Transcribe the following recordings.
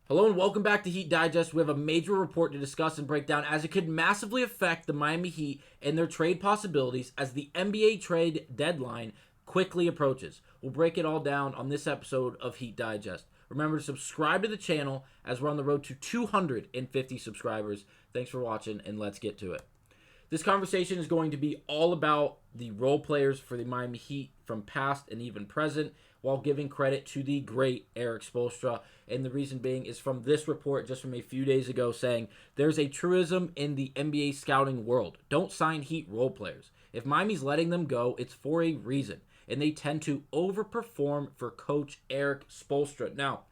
Hello and welcome back to Heat Digest. We have a major report to discuss and break down as it could massively affect the Miami Heat and their trade possibilities as the NBA trade deadline quickly approaches. We'll break it all down on this episode of Heat Digest. Remember to subscribe to the channel as we're on the road to 250 subscribers. Thanks for watching and let's get to it. This conversation is going to be all about the role players for the Miami Heat from past and even present, while giving credit to the great Erik Spoelstra. And the reason being is from this report just from a few days ago saying there's a truism in the NBA scouting world. Don't sign Heat role players. If Miami's letting them go, it's for a reason. And they tend to overperform for Coach Erik Spoelstra. Now,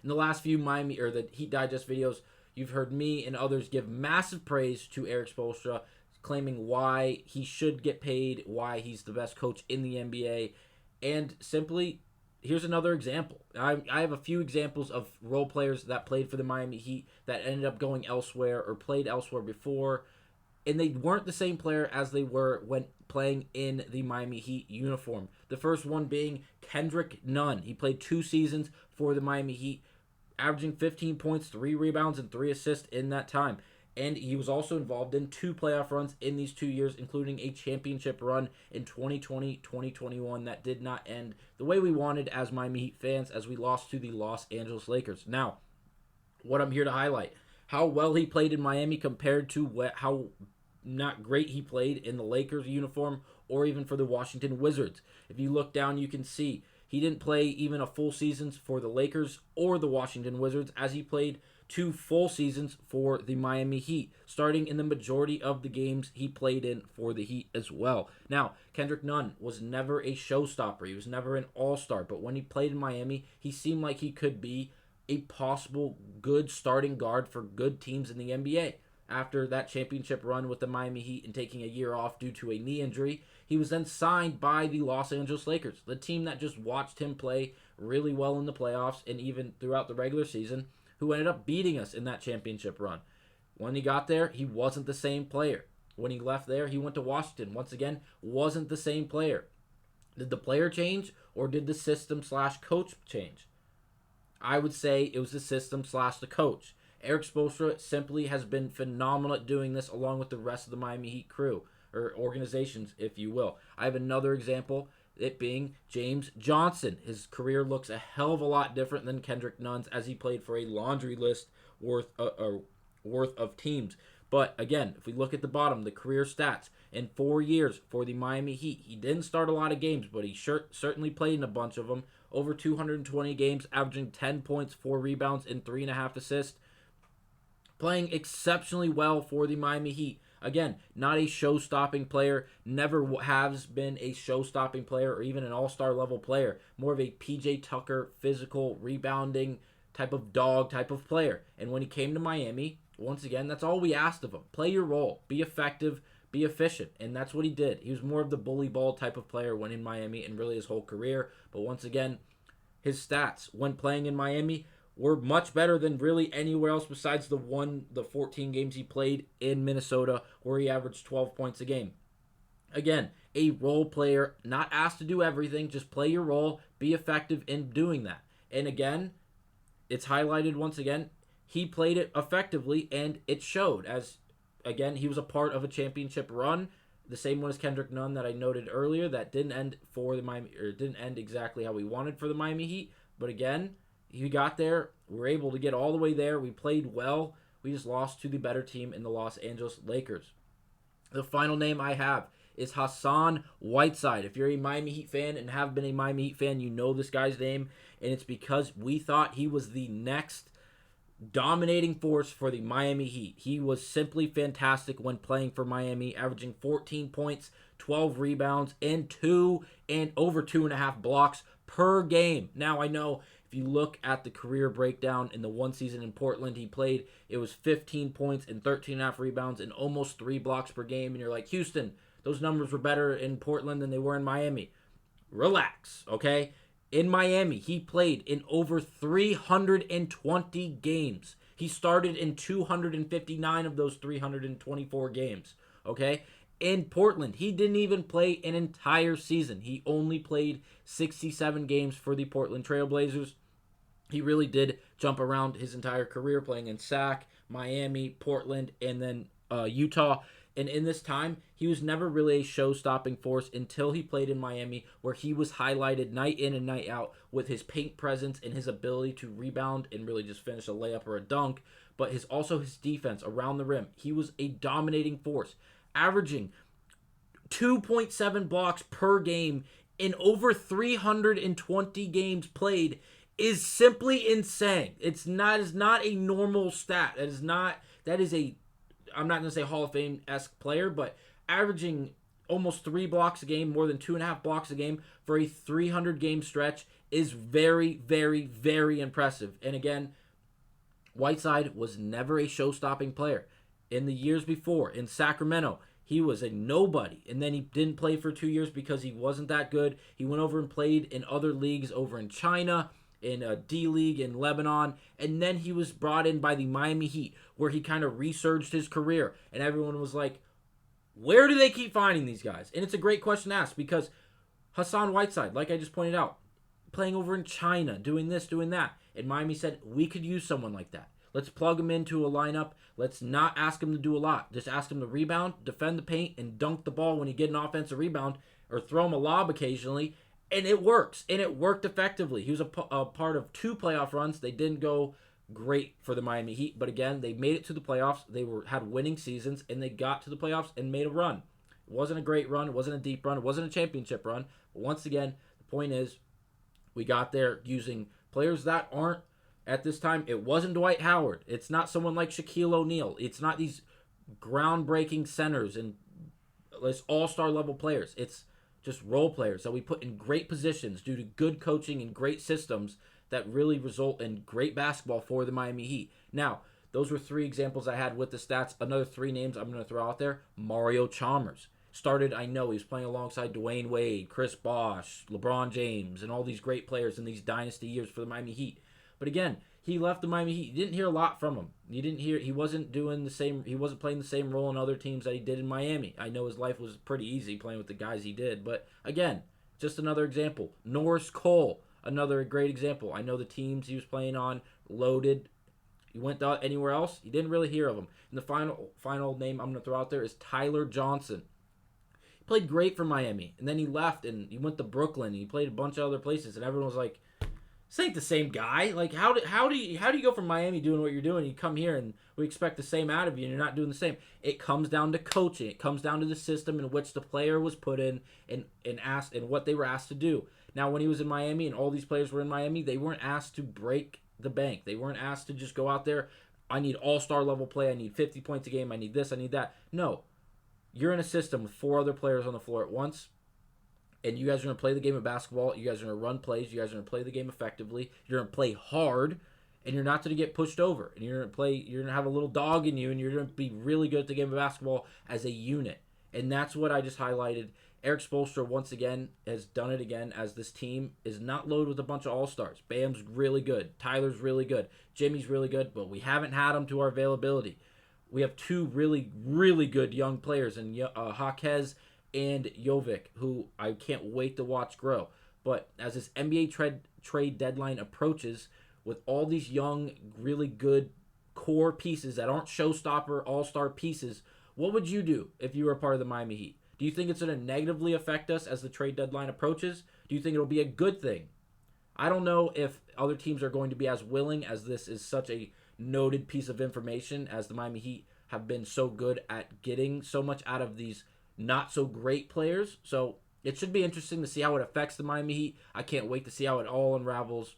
in the last few Miami or the Heat Digest videos, you've heard me and others give massive praise to Erik Spoelstra, claiming why he should get paid, why he's the best coach in the NBA. And simply, here's another example. I have a few examples of role players that played for the Miami Heat that ended up going elsewhere or played elsewhere before, and they weren't the same player as they were when playing in the Miami Heat uniform. The first one being Kendrick Nunn. He played 2 seasons for the Miami Heat, averaging 15 points, 3 rebounds, and 3 assists in that time. And he was also involved in 2 playoff runs in these 2 years, including a championship run in 2020-2021 that did not end the way we wanted as Miami Heat fans, as we lost to the Los Angeles Lakers. Now, what I'm here to highlight, how well he played in Miami compared to how not great he played in the Lakers uniform or even for the Washington Wizards. If you look down, you can see he didn't play even a full season for the Lakers or the Washington Wizards, as he played 2 full seasons for the Miami Heat, starting in the majority of the games he played in for the Heat as well. Now, Kendrick Nunn was never a showstopper. He was never an all-star, but when he played in Miami, he seemed like he could be a possible good starting guard for good teams in the NBA. After that championship run with the Miami Heat and taking a year off due to a knee injury, he was then signed by the Los Angeles Lakers, the team that just watched him play really well in the playoffs and even throughout the regular season, who ended up beating us in that championship run. When he got there, he wasn't the same player. When he left there, he went to Washington. Once again, wasn't the same player. Did the player change or did the system/coach change? I would say it was the system/the coach. Erik Spoelstra simply has been phenomenal at doing this along with the rest of the Miami Heat crew, or organizations, if you will. I have another example, it being James Johnson. His career looks a hell of a lot different than Kendrick Nunn's, as he played for a laundry list worth of teams. But again, if we look at the bottom, the career stats, in 4 years for the Miami Heat, he didn't start a lot of games, but he certainly played in a bunch of them. Over 220 games, averaging 10 points, 4 rebounds, and 3.5 assists. Playing exceptionally well for the Miami Heat. Again, not a show-stopping player, never has been a show-stopping player or even an all-star level player. More of a PJ Tucker, physical, rebounding type of dog type of player. And when he came to Miami, once again, that's all we asked of him. Play your role, be effective, be efficient, and that's what he did. He was more of the bully ball type of player when in Miami and really his whole career. But once again, his stats when playing in Miami were much better than really anywhere else besides the 14 games he played in Minnesota, where he averaged 12 points a game. Again, a role player, not asked to do everything, just play your role, be effective in doing that. And again, it's highlighted once again, he played it effectively, and it showed, as, again, he was a part of a championship run, the same one as Kendrick Nunn that I noted earlier, that didn't end for the Miami, or didn't end exactly how we wanted for the Miami Heat, but again, he got there. We were able to get all the way there. We played well. We just lost to the better team in the Los Angeles Lakers. The final name I have is Hassan Whiteside. If you're a Miami Heat fan and have been a Miami Heat fan, you know this guy's name, and it's because we thought he was the next dominating force for the Miami Heat. He was simply fantastic when playing for Miami, averaging 14 points, 12 rebounds, and over 2.5 blocks per game. Now, I know if you look at the career breakdown in the one season in Portland he played, it was 15 points and 13.5 rebounds and almost 3 blocks per game. And you're like, Houston, those numbers were better in Portland than they were in Miami. Relax, okay? In Miami, he played in over 320 games. He started in 259 of those 324 games, okay? In Portland, he didn't even play an entire season. He only played 67 games for the Portland Trail Blazers. He really did jump around his entire career, playing in SAC, Miami, Portland, and then Utah. And in this time, he was never really a show-stopping force until he played in Miami, where he was highlighted night in and night out with his paint presence and his ability to rebound and really just finish a layup or a dunk, but also his defense around the rim. He was a dominating force, averaging 2.7 blocks per game in over 320 games played is simply insane. Is not a normal stat. That is a, I'm not going to say Hall of Fame-esque player, but averaging almost 3 blocks a game, more than 2.5 blocks a game for a 300-game stretch is very, very, very impressive. And again, Whiteside was never a show-stopping player. In the years before, in Sacramento, he was a nobody, and then he didn't play for 2 years because he wasn't that good. He went over and played in other leagues over in China, in a D League in Lebanon, and then he was brought in by the Miami Heat, where he kind of resurged his career, and everyone was like, where do they keep finding these guys? And it's a great question to ask, because Hassan Whiteside, like I just pointed out, playing over in China, doing this, doing that, and Miami said, we could use someone like that. Let's plug him into a lineup. Let's not ask him to do a lot. Just ask him to rebound, defend the paint, and dunk the ball when he get an offensive rebound, or throw him a lob occasionally, and it works. And it worked effectively. He was a part of 2 playoff runs. They didn't go great for the Miami Heat, but again, they made it to the playoffs. They had winning seasons, and they got to the playoffs and made a run. It wasn't a great run. It wasn't a deep run. It wasn't a championship run. But once again, the point is, we got there using players that aren't, at this time, it wasn't Dwight Howard. It's not someone like Shaquille O'Neal. It's not these groundbreaking centers and this all-star level players. It's just role players that we put in great positions due to good coaching and great systems that really result in great basketball for the Miami Heat. Now, those were 3 examples I had with the stats. Another 3 names I'm going to throw out there. Mario Chalmers. Started, I know, he was playing alongside Dwayne Wade, Chris Bosh, LeBron James, and all these great players in these dynasty years for the Miami Heat. But again, he left the Miami Heat. You didn't hear a lot from him. He wasn't playing the same role in other teams that he did in Miami. I know his life was pretty easy playing with the guys he did, but again, just another example. Norris Cole, another great example. I know the teams he was playing on, loaded. He went anywhere else, you didn't really hear of him. And the final name I'm going to throw out there is Tyler Johnson. He played great for Miami, and then he left and he went to Brooklyn. And he played a bunch of other places, and everyone was like, this ain't the same guy. Like, how do you go from Miami doing what you're doing, you come here and we expect the same out of you, and you're not doing the same? It comes down to coaching. It comes down to the system in which the player was put in and what they were asked to do. Now, when he was in Miami and all these players were in Miami, they weren't asked to break the bank. They weren't asked to just go out there, I need all-star level play, I need 50 points a game, I need this, I need that. No. You're in a system with 4 other players on the floor at once, and you guys are going to play the game of basketball. You guys are going to run plays. You guys are going to play the game effectively. You're going to play hard, and you're not going to get pushed over. And you're going to have a little dog in you, and you're going to be really good at the game of basketball as a unit. And that's what I just highlighted. Eric Spoelstra, once again, has done it again, as this team is not loaded with a bunch of all-stars. Bam's really good. Tyler's really good. Jimmy's really good, but we haven't had them to our availability. We have 2 really, really good young players, and Jaquez and Jovic, who I can't wait to watch grow. But as this NBA trade deadline approaches, with all these young, really good core pieces that aren't showstopper all-star pieces, what would you do if you were a part of the Miami Heat? Do you think it's going to negatively affect us as the trade deadline approaches? Do you think it'll be a good thing? I don't know if other teams are going to be as willing, as this is such a noted piece of information, as the Miami Heat have been so good at getting so much out of these not so great players. So it should be interesting to see how it affects the Miami Heat. I can't wait to see how it all unravels.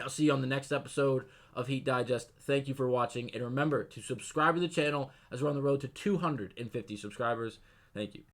I'll see you on the next episode of Heat Digest. Thank you for watching, and remember to subscribe to the channel as we're on the road to 250 subscribers. Thank you.